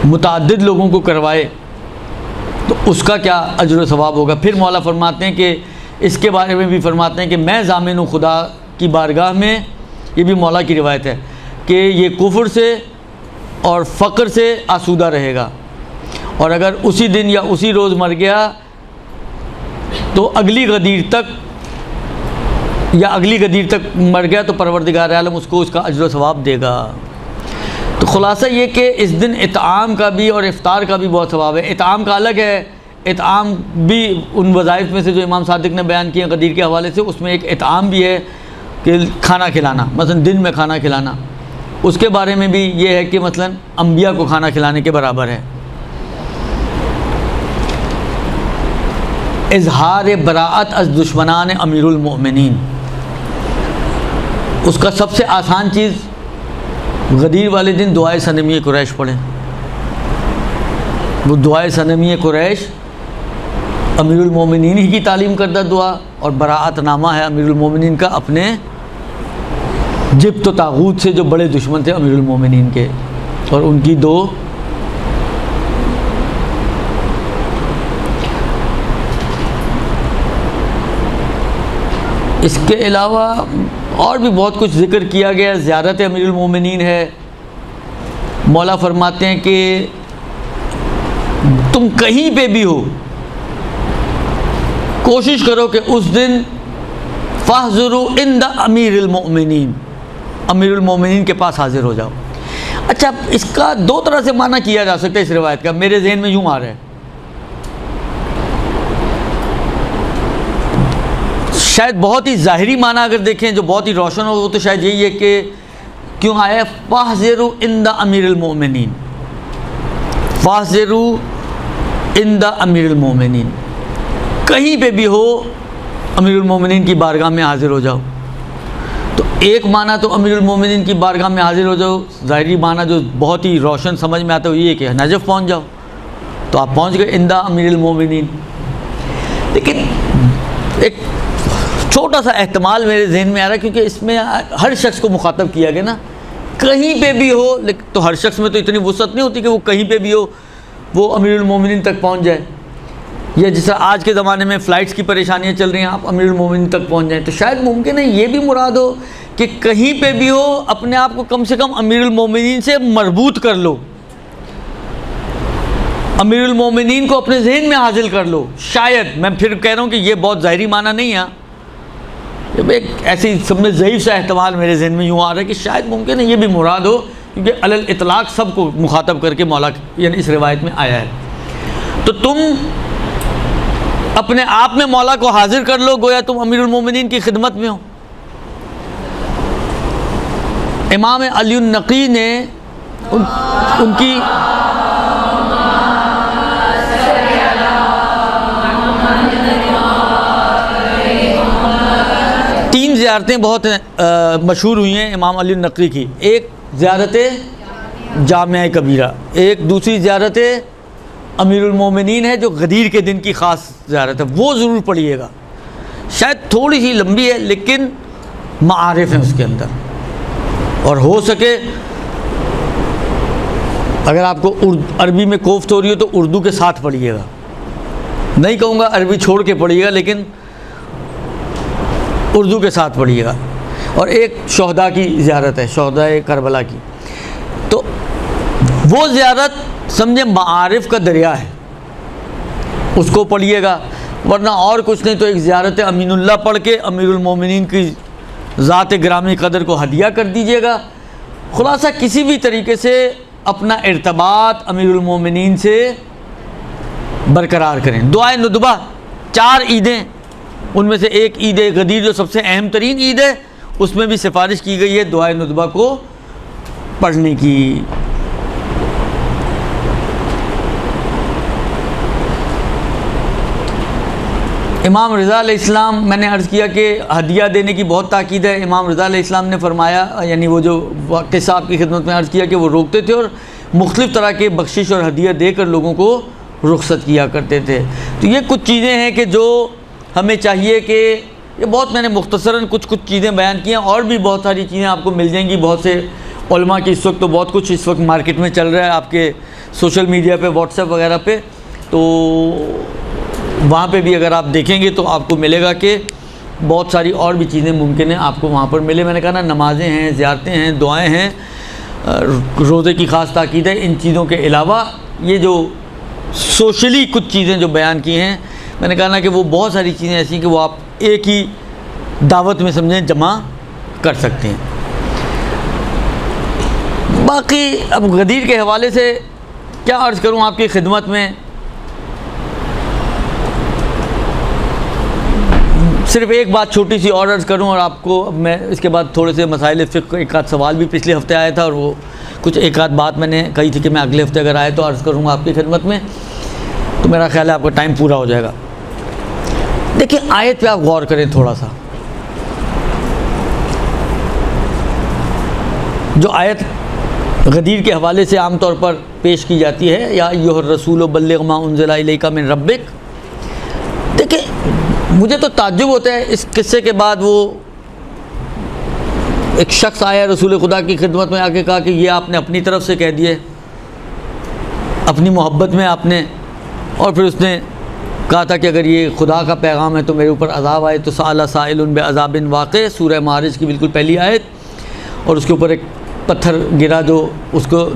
متعدد لوگوں کو کروائے تو اس کا کیا اجر و ثواب ہوگا۔ پھر مولا فرماتے ہیں کہ اس کے بارے میں بھی فرماتے ہیں کہ میں ضامن ہوں خدا کی بارگاہ میں، یہ بھی مولا کی روایت ہے، کہ یہ کفر سے اور فقر سے آسودہ رہے گا، اور اگر اسی دن یا اسی روز مر گیا تو اگلی غدیر تک مر گیا تو پروردگار عالم اس کو اس کا اجر و ثواب دے گا۔ تو خلاصہ یہ کہ اس دن اطعام کا بھی اور افطار کا بھی بہت ثواب ہے۔ اطعام کا الگ ہے، اطعام بھی ان وظائف میں سے جو امام صادق نے بیان کیے غدیر کے حوالے سے، اس میں ایک اطعام بھی ہے کہ کھانا کھلانا، مثلا دن میں کھانا کھلانا، اس کے بارے میں بھی یہ ہے کہ مثلا انبیاء کو کھانا کھلانے کے برابر ہے۔ اظہار براءت از دشمنان امیر المؤمنین، اس کا سب سے آسان چیز غدیر والے دن دعائے صنمی قریش پڑھیں۔ وہ دعائے صنمی قریش امیر المومنین ہی کی تعلیم کردہ دعا، اور براءت نامہ ہے امیر المومنین کا اپنے جبت و طاغوت سے جو بڑے دشمن تھے امیر المومنین کے، اور ان کی دو اس کے علاوہ اور بھی بہت کچھ ذکر کیا گیا۔ زیارت امیر المومنین ہے، مولا فرماتے ہیں کہ تم کہیں پہ بھی ہو کوشش کرو کہ اس دن فاحضروا عند امیر المؤمنین، امیر المومنین کے پاس حاضر ہو جاؤ۔ اچھا، اس کا دو طرح سے معنی کیا جا سکتا ہے اس روایت کا، میرے ذہن میں یوں آ رہا ہے، شاید بہت ہی ظاہری معنی اگر دیکھیں جو بہت ہی روشن ہو وہ تو شاید یہی ہے کہ کیوں آیا فاحضروا عند امیر المؤمنین، فاحضروا عند امیر المؤمنین، کہیں پہ بھی ہو امیر المومنین کی بارگاہ میں حاضر ہو جاؤ۔ تو ایک معنی تو امیر المومنین کی بارگاہ میں حاضر ہو جاؤ، ظاہری معنی جو بہت ہی روشن سمجھ میں آتا ہے وہ یہ کہ نجف پہنچ جاؤ، تو آپ پہنچ گئے عند امیر المومنین۔ لیکن ایک چھوٹا سا احتمال میرے ذہن میں آ رہا ہے، کیونکہ اس میں ہر شخص کو مخاطب کیا گیا نا، کہیں پہ بھی ہو، لیکن تو ہر شخص میں تو اتنی وسعت نہیں ہوتی کہ وہ کہیں پہ بھی ہو وہ امیر المومنین تک پہنچ جائے، یا جس طرح آج کے زمانے میں فلائٹس کی پریشانیاں چل رہی ہیں آپ امیر المومنین تک پہنچ جائیں، تو شاید ممکن ہے یہ بھی مراد ہو کہ کہیں پہ بھی ہو اپنے آپ کو کم سے کم امیر المومنین سے مربوط کر لو، امیر المومنین کو اپنے ذہن میں حاصل کر لو۔ شاید میں پھر کہہ رہا ہوں کہ یہ بہت ظاہری معنی نہیں ہے، ایک ایسی سب میں ضعیف سا احتمال میرے ذہن میں یوں آ رہا ہے کہ شاید ممکن ہے یہ بھی مراد ہو، کیونکہ علی الاطلاق سب کو مخاطب کر کے مولا یعنی اس روایت میں آیا ہے۔ تو تم اپنے آپ میں مولا کو حاضر کر لو، گویا تم امیر المومنین کی خدمت میں ہو۔ امام علی النقی نے ان کی تین زیارتیں بہت مشہور ہوئی ہیں امام علی النقی کی، ایک زیارت جامعہ کبیرہ، ایک دوسری زیارت امیر المومنین ہے جو غدیر کے دن کی خاص زیارت ہے، وہ ضرور پڑھیے گا، شاید تھوڑی سی لمبی ہے لیکن معارف ہیں اس کے اندر، اور ہو سکے اگر آپ کو عربی میں کوفت ہو رہی ہو تو اردو کے ساتھ پڑھیے گا، نہیں کہوں گا عربی چھوڑ کے پڑھیے گا لیکن اردو کے ساتھ پڑھیے گا۔ اور ایک شہداء کی زیارت ہے، شہداء کربلا کی، تو وہ زیارت سمجھے معارف کا دریا ہے، اس کو پڑھیے گا، ورنہ اور کچھ نہیں تو ایک زیارت امین اللہ پڑھ کے امیر المومنین کی ذات گرامی قدر کو ہدیہ کر دیجیے گا۔ خلاصہ کسی بھی طریقے سے اپنا ارتباط امیر المومنین سے برقرار کریں۔ دعائے ندبہ 4 عیدیں، ان میں سے ایک عید غدیر جو سب سے اہم ترین عید ہے، اس میں بھی سفارش کی گئی ہے دعائے ندبہ کو پڑھنے کی۔ امام رضا علیہ السلام، میں نے عرض کیا کہ ہدیہ دینے کی بہت تاکید ہے، امام رضا علیہ السلام نے فرمایا، یعنی وہ جو قصہ آپ کی خدمت میں عرض کیا کہ وہ روکتے تھے اور مختلف طرح کے بخشش اور ہدیہ دے کر لوگوں کو رخصت کیا کرتے تھے۔ تو یہ کچھ چیزیں ہیں کہ جو ہمیں چاہیے کہ یہ بہت میں نے مختصراً کچھ چیزیں بیان کی ہیں، اور بھی بہت ساری چیزیں آپ کو مل جائیں گی. بہت سے علماء کی اس وقت تو بہت کچھ اس وقت مارکیٹ میں چل رہا ہے آپ کے سوشل میڈیا پہ، واٹس ایپ وغیرہ پہ، تو وہاں پہ بھی اگر آپ دیکھیں گے تو آپ کو ملے گا کہ بہت ساری اور بھی چیزیں ممکن ہیں آپ کو وہاں پر ملے. میں نے کہا نا، نمازیں ہیں، زیارتیں ہیں، دعائیں ہیں، روزے کی خاص تاکید ہے. ان چیزوں کے علاوہ یہ جو سوشلی کچھ چیزیں جو بیان کی ہیں، میں نے کہا نا کہ وہ بہت ساری چیزیں ایسی ہیں کہ وہ آپ ایک ہی دعوت میں سمجھیں جمع کر سکتے ہیں. باقی اب غدیر کے حوالے سے کیا عرض کروں آپ کی خدمت میں. صرف ایک بات چھوٹی سی اور عرض کروں، اور آپ کو اب میں اس کے بعد تھوڑے سے مسائل فقہ، ایک آدھ سوال بھی پچھلے ہفتے آیا تھا، اور وہ کچھ ایک آدھ بات میں نے کہی تھی کہ میں اگلے ہفتے اگر آئے تو عرض کروں گا آپ کی خدمت میں، تو میرا خیال ہے آپ کا ٹائم پورا ہو جائے گا. دیکھیں آیت پہ آپ غور کریں تھوڑا سا. جو آیت غدیر کے حوالے سے عام طور پر پیش کی جاتی ہے، یا ایھا الرسول بلغ ما انزل الیک من ربک، دیکھیں مجھے تو تعجب ہوتا ہے اس قصے کے بعد. وہ ایک شخص آیا رسول خدا کی خدمت میں آ کے کہا کہ یہ آپ نے اپنی طرف سے کہہ دیے، اپنی محبت میں آپ نے، اور پھر اس نے کہا تھا کہ اگر یہ خدا کا پیغام ہے تو میرے اوپر عذاب آئے. تو سأل سائل بعذاب واقع، سورہ معارج کی بالکل پہلی آیت، اور اس کے اوپر ایک پتھر گرا جو اس کو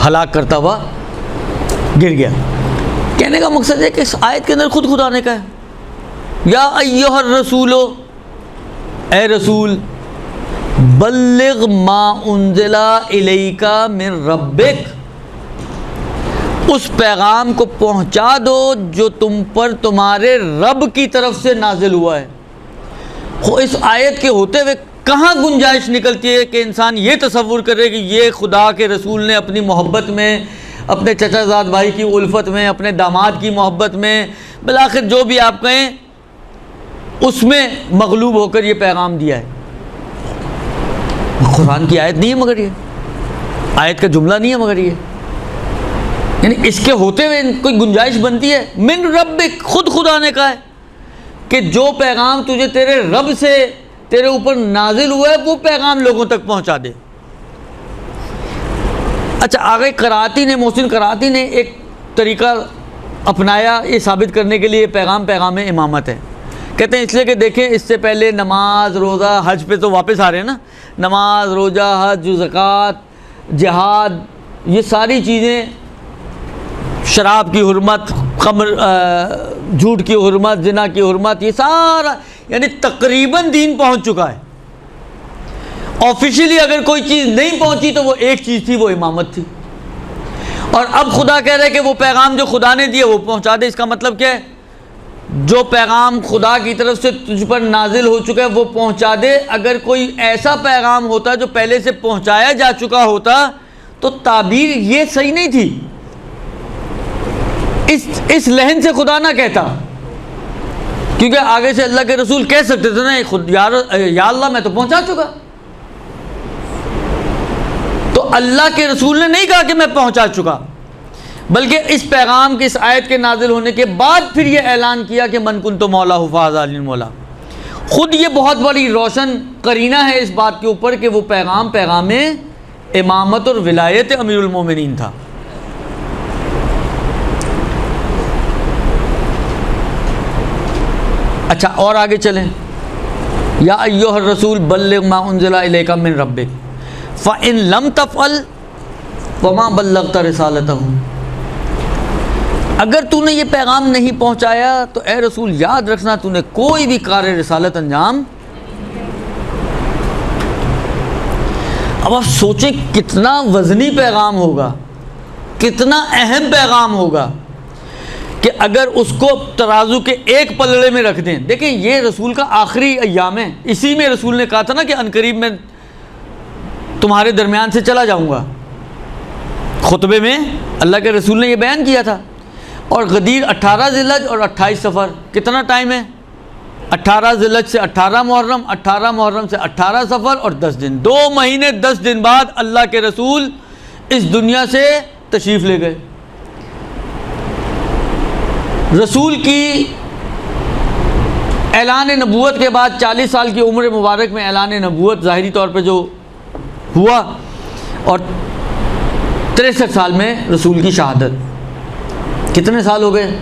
ہلاک کرتا ہوا گر گیا. کہنے کا مقصد ہے کہ اس آیت کے اندر خود خدا نے کہا ہے یا ایھا الرسول، اے رسول، بلغ ما انزل الیک من ربک، اس پیغام کو پہنچا دو جو تم پر تمہارے رب کی طرف سے نازل ہوا ہے. اس آیت کے ہوتے ہوئے کہاں گنجائش نکلتی ہے کہ انسان یہ تصور کرے کہ یہ خدا کے رسول نے اپنی محبت میں، اپنے چچا زاد بھائی کی الفت میں، اپنے داماد کی محبت میں، بالآخر جو بھی آپ کہیں اس میں مغلوب ہو کر یہ پیغام دیا ہے. قرآن کی آیت نہیں ہے مگر یہ آیت کا جملہ نہیں ہے مگر یہ، یعنی اس کے ہوتے ہوئے کوئی گنجائش بنتی ہے. من ربک، خود خدا نے کہا ہے کہ جو پیغام تجھے تیرے رب سے تیرے اوپر نازل ہوا ہے وہ پیغام لوگوں تک پہنچا دے. اچھا آگے قرآتی نے، محسن قرآتی نے ایک طریقہ اپنایا یہ ثابت کرنے کے لیے پیغام امامت ہے. کہتے ہیں اس لیے کہ دیکھیں اس سے پہلے نماز، روزہ، حج پہ تو واپس آ رہے ہیں نا، نماز، روزہ، حج، زکوٰۃ، جہاد، یہ ساری چیزیں، شراب کی حرمت، خمر، جھوٹ کی حرمت، زنا کی حرمت، یہ سارا یعنی تقریباً دین پہنچ چکا ہے. آفیشیلی اگر کوئی چیز نہیں پہنچی تو وہ ایک چیز تھی، وہ امامت تھی. اور اب خدا کہہ رہے کہ وہ پیغام جو خدا نے دیا وہ پہنچا دے. اس کا مطلب کیا ہے؟ جو پیغام خدا کی طرف سے تجھ پر نازل ہو چکا ہے وہ پہنچا دے. اگر کوئی ایسا پیغام ہوتا جو پہلے سے پہنچایا جا چکا ہوتا تو تعبیر یہ صحیح نہیں تھی، اس لحن سے خدا نہ کہتا، کیونکہ آگے سے اللہ کے رسول کہہ سکتے تھے نا خود یا اللہ میں تو پہنچا چکا. تو اللہ کے رسول نے نہیں کہا کہ میں پہنچا چکا، بلکہ اس پیغام کی، اس آیت کے نازل ہونے کے بعد پھر یہ اعلان کیا کہ من کنت مولا فہذا المولا. خود یہ بہت بڑی روشن قرینہ ہے اس بات کے اوپر کہ وہ پیغام امامت اور ولایت امیر المومنین تھا. اچھا اور آگے چلیں. یا ایھا الرسول بلغ ما انزل الیک من ربک فإن لم تفعل وما بلغت رسالتہ. اگر تو نے یہ پیغام نہیں پہنچایا تو اے رسول یاد رکھنا تو نے کوئی بھی کار رسالت انجام. اب آپ سوچیں کتنا وزنی پیغام ہوگا، کتنا اہم پیغام ہوگا کہ اگر اس کو ترازو کے ایک پلڑے میں رکھ دیں. دیکھیں یہ رسول کا آخری ایام ہے، اسی میں رسول نے کہا تھا نا کہ عنقریب میں تمہارے درمیان سے چلا جاؤں گا. خطبے میں اللہ کے رسول نے یہ بیان کیا تھا. اور غدیر 18 ذی الحج اور 28 صفر، کتنا ٹائم ہے؟ 18 ذی الحج سے 18 محرم، 18 محرم سے 18 صفر اور 10 دن، 2 مہینے 10 دن بعد اللہ کے رسول اس دنیا سے تشریف لے گئے. رسول کی اعلان نبوت کے بعد 40 سال کی عمر مبارک میں اعلان نبوت ظاہری طور پہ جو ہوا، اور 63 سال میں رسول کی شہادت۔ کتنے سال ہو گئے؟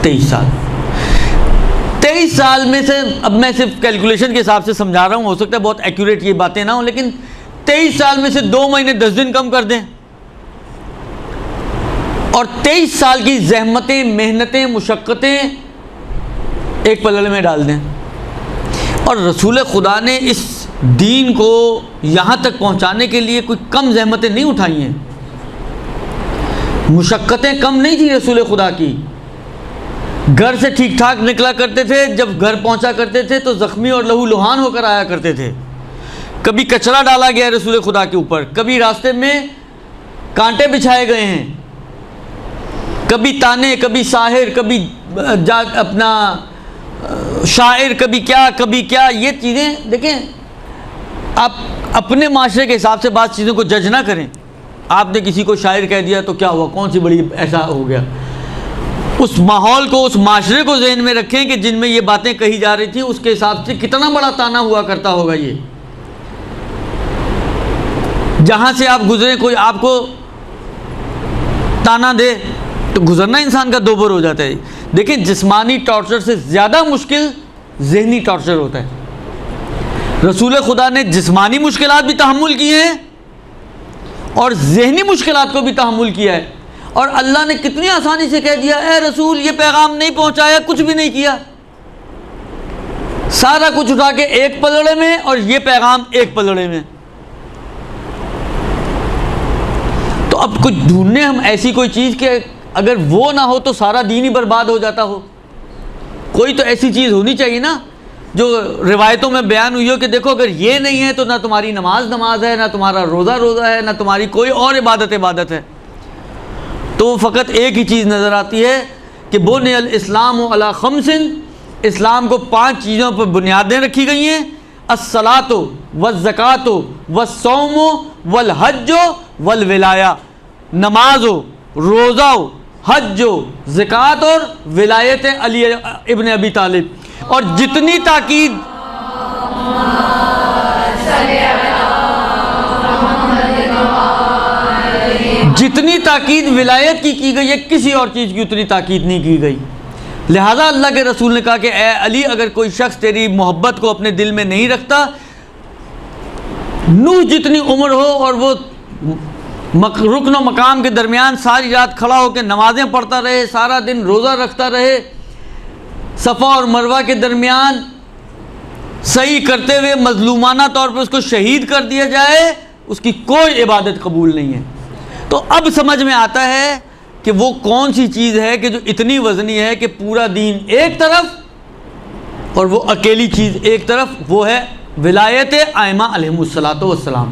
23 سال۔ 23 سال میں سے، اب میں صرف کیلکولیشن کے حساب سے سمجھا رہا ہوں، ہو سکتا ہے بہت ایکوریٹ یہ باتیں نہ ہوں، لیکن 23 سال میں سے 2 مہینے 10 دن کم کر دیں، اور 23 سال کی زحمتیں، محنتیں، مشقتیں ایک پلڑے میں ڈال دیں، اور رسول خدا نے اس دین کو یہاں تک پہنچانے کے لیے کوئی کم زحمتیں نہیں اٹھائی ہیں، مشقتیں کم نہیں تھی رسول خدا کی۔ گھر سے ٹھیک ٹھاک نکلا کرتے تھے، جب گھر پہنچا کرتے تھے تو زخمی اور لہو لہان ہو کر آیا کرتے تھے۔ کبھی کچرا ڈالا گیا رسول خدا کے اوپر، کبھی راستے میں کانٹے بچھائے گئے ہیں، کبھی تانے، کبھی ساحر، کبھی اپنا شاعر، کبھی کیا۔ یہ چیزیں دیکھیں، آپ اپنے معاشرے کے حساب سے بعض چیزوں کو جج نہ کریں۔ آپ نے کسی کو شاعر کہہ دیا تو کیا ہوا، کون سی بڑی ایسا ہو گیا؟ اس ماحول کو، اس معاشرے کو ذہن میں رکھیں کہ جن میں یہ باتیں کہی جا رہی تھیں، اس کے حساب سے کتنا بڑا تانا ہوا کرتا ہوگا۔ یہ جہاں سے آپ گزرے، کوئی آپ کو تانا دے تو گزرنا انسان کا دوبر ہو جاتا ہے۔ دیکھیں، جسمانی ٹارچر سے زیادہ مشکل ذہنی ٹارچر ہوتا ہے۔ رسول خدا نے جسمانی مشکلات بھی تحمل کی ہیں اور ذہنی مشکلات کو بھی تحمل کیا ہے، اور اللہ نے کتنی آسانی سے کہہ دیا، اے رسول یہ پیغام نہیں پہنچایا، کچھ بھی نہیں کیا، سارا کچھ اٹھا کے ایک پلڑے میں اور یہ پیغام ایک پلڑے میں۔ تو اب کچھ ڈھونڈنے ہم ایسی کوئی چیز کہ اگر وہ نہ ہو تو سارا دین ہی برباد ہو جاتا ہو۔ کوئی تو ایسی چیز ہونی چاہیے نا جو روایتوں میں بیان ہوئی ہو کہ دیکھو اگر یہ نہیں ہے تو نہ تمہاری نماز ہے، نہ تمہارا روزہ ہے، نہ تمہاری کوئی اور عبادت ہے۔ تو وہ فقط ایک ہی چیز نظر آتی ہے کہ بنی الاسلام علی خمس، اسلام کو 5 چیزوں پر بنیادیں رکھی گئی ہیں: الصلاۃ والزکوٰۃ والصوم والحج والولایہ، نماز ہو، روزہ ہو، حج ہو، زکوٰۃ اور ولایت علی ابن ابی طالب۔ اور جتنی تاکید ولایت کی گئی ہے، کسی اور چیز کی اتنی تاکید نہیں کی گئی۔ لہٰذا اللہ کے رسول نے کہا کہ اے علی، اگر کوئی شخص تیری محبت کو اپنے دل میں نہیں رکھتا، نوح جتنی عمر ہو اور وہ رکن و مقام کے درمیان ساری رات کھڑا ہو کے نمازیں پڑھتا رہے، سارا دن روزہ رکھتا رہے، صفا اور مروہ کے درمیان صحیح کرتے ہوئے مظلومانہ طور پر اس کو شہید کر دیا جائے، اس کی کوئی عبادت قبول نہیں ہے۔ تو اب سمجھ میں آتا ہے کہ وہ کون سی چیز ہے کہ جو اتنی وزنی ہے کہ پورا دین ایک طرف اور وہ اکیلی چیز ایک طرف، وہ ہے ولایت ائمہ علیہم الصلاۃ والسلام۔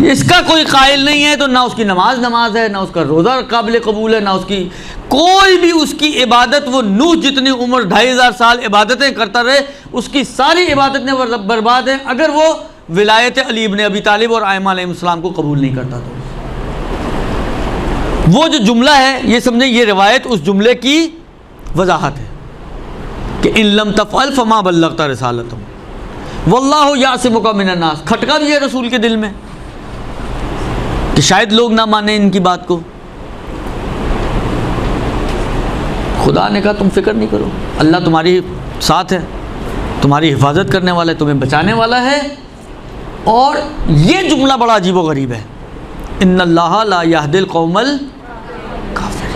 اس کا کوئی قائل نہیں ہے تو نہ اس کی نماز ہے، نہ اس کا روزہ قابل قبول ہے، نہ اس کی کوئی بھی اس کی عبادت۔ وہ نوح جتنی عمر 2500 سال عبادتیں کرتا رہے، اس کی ساری عبادتیں برباد ہیں اگر وہ ولایت علی ابن ابی طالب اور ائمہ علیہ السلام کو قبول نہیں کرتا۔ تو وہ جو جملہ ہے، یہ سمجھیں یہ روایت اس جملے کی وضاحت ہے کہ ان لم تفعل فما بلغت رسالتہ واللہ یعصمک من الناس۔ کھٹکا بھی ہے رسول کے دل میں کہ شاید لوگ نہ مانیں ان کی بات کو۔ خدا نے کہا تم فکر نہیں کرو، اللہ تمہاری ساتھ ہے، تمہاری حفاظت کرنے والا ہے، تمہیں بچانے والا ہے۔ اور یہ جملہ بڑا عجیب و غریب ہے، ان اللہ لا یہدی القوم الکافرین۔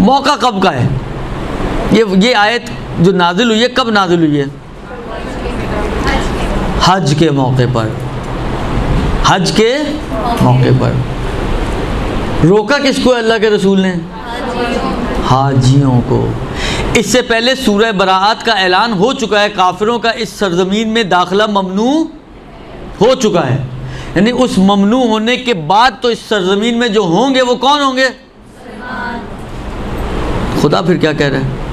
موقع کب کا ہے؟ یہ آیت جو نازل ہوئی ہے کب نازل ہوئی ہے؟ حج کے موقع پر۔ حج کے موقع پر روکا کس کو اللہ کے رسول نے؟ حاجیوں کو۔ اس سے پہلے سورہ براءت کا اعلان ہو چکا ہے، کافروں کا اس سرزمین میں داخلہ ممنوع ہو چکا ہے، یعنی اس ممنوع ہونے کے بعد تو اس سرزمین میں جو ہوں گے وہ کون ہوں گے؟ خدا پھر کیا کہہ رہا ہے؟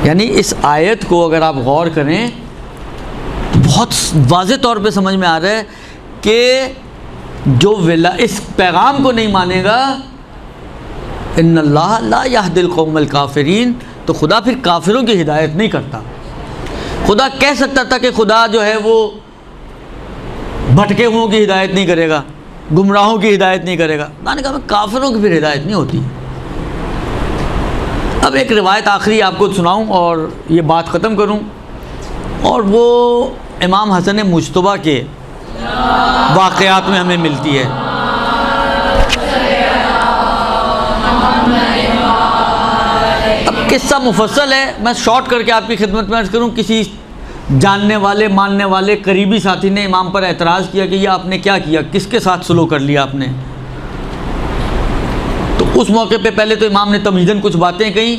یعنی اس آیت کو اگر آپ غور کریں تو بہت واضح طور پہ سمجھ میں آ رہا ہے کہ جو اس پیغام کو نہیں مانے گا، ان اللہ لا یہدی القوم الکافرین، تو خدا پھر کافروں کی ہدایت نہیں کرتا۔ خدا کہہ سکتا تھا کہ خدا جو ہے وہ بھٹکے ہوئوں کی ہدایت نہیں کرے گا، گمراہوں کی ہدایت نہیں کرے گا، میں نے کہا کافروں کی پھر ہدایت نہیں ہوتی۔ اب ایک روایت آخری آپ کو سناؤں اور یہ بات ختم کروں، اور وہ امام حسن مجتبیٰ کے واقعات میں ہمیں ملتی ہے۔ اب قصہ مفصل ہے، میں شارٹ کر کے آپ کی خدمت میں عرض کروں۔ کسی جاننے والے ماننے والے قریبی ساتھی نے امام پر اعتراض کیا کہ یہ آپ نے کیا کیا، کس کے ساتھ سلوک کر لیا آپ نے؟ تو اس موقع پہ پہلے تو امام نے تمہیداً کچھ باتیں کہیں،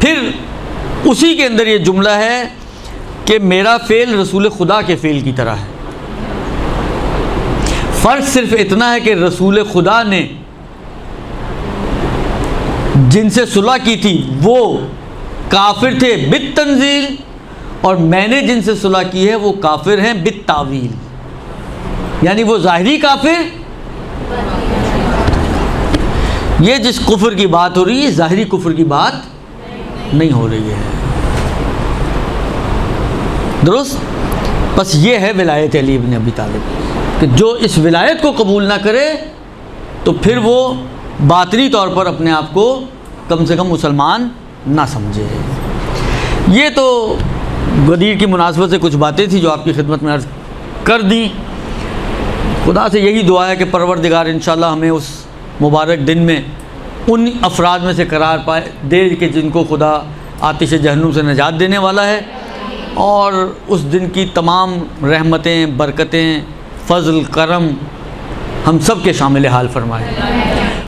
پھر اسی کے اندر یہ جملہ ہے کہ میرا فعل رسول خدا کے فعل کی طرح ہے، فرق صرف اتنا ہے کہ رسول خدا نے جن سے صلح کی تھی وہ کافر تھے بالتنزیل، اور میں نے جن سے صلح کی ہے وہ کافر ہیں بالتاویل، یعنی وہ ظاہری کافر، یہ جس کفر کی بات ہو رہی ہے ظاہری کفر کی بات نہیں ہو رہی ہے، درست؟ بس یہ ہے ولایت علی بن ابی طالب، کہ جو اس ولایت کو قبول نہ کرے تو پھر وہ باطنی طور پر اپنے آپ کو کم سے کم مسلمان نہ سمجھے۔ یہ تو غدیر کی مناسبت سے کچھ باتیں تھیں جو آپ کی خدمت میں عرض کر دیں۔ خدا سے یہی دعا ہے کہ پروردگار انشاءاللہ ہمیں اس مبارک دن میں ان افراد میں سے قرار پائے دے کہ جن کو خدا آتش جہنم سے نجات دینے والا ہے، اور اس دن کی تمام رحمتیں، برکتیں، فضل، کرم ہم سب کے شامل حال فرمائے۔